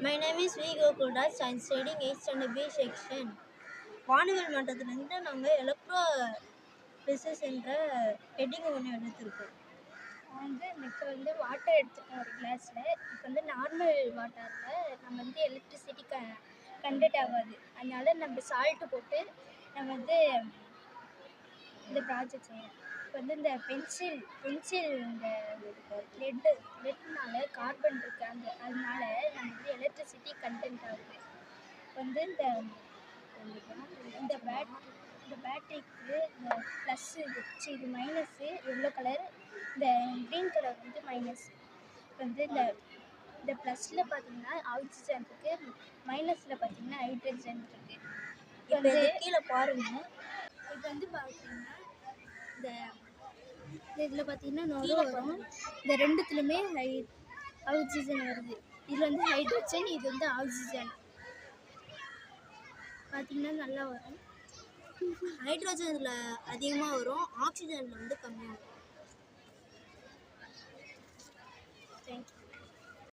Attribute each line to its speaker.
Speaker 1: My name is V. Gokuldas. I am studying 8th standard B section. வானவியல் மட்டத்திலிருந்து நாங்கள் electrolysis என்ற heading ஒன்று எடுத்திருக்கோம்.
Speaker 2: இப்போ வாட்டர் எடுத்துருக்கோம் ஒரு கிளாஸில். இப்போ நார்மல் வாட்டரில் நம்ம எலக்ட்ரிசிட்டி கண்டக்ட் ஆகாது. அதனால நம்ம சால்ட்டு போட்டு நம்ம இந்த ப்ராஜெக்ட் செய்யணும். இப்போ இந்த பென்சில் இந்த லெட்னால கார்பன் இருக்குது, அதனால நம்ம எலக்ட்ரிசிட்டி கண்டென்ட் ஆகுது. இப்போ இந்த பேட்டரிக்கு இந்த ப்ளஸ்ஸு இது மைனஸு எல்லோ கலர், இந்த க்ரீன் கலர் மைனஸ். இப்போ இந்த ப்ளஸில் பார்த்தீங்கன்னா ஆக்சிஜன் இருக்குது, மைனஸில் பார்த்தீங்கன்னா ஹைட்ரஜன் இருக்குது.
Speaker 1: இப்போ கீழே பாருங்கள்.
Speaker 2: இப்போ பார்த்தீங்கன்னா இதில் பார்த்தீங்கன்னா நொறு வரும். இந்த ரெண்டுத்துலையுமே ஆக்சிஜன் வருது. இதில் ஹைட்ரஜன், இது ஆக்சிஜன். பார்த்தீங்கன்னா நல்லா வரும்.
Speaker 1: ஹைட்ரஜனில் அதிகமாக வரும், ஆக்சிஜனில் கம்மியாக வரும்.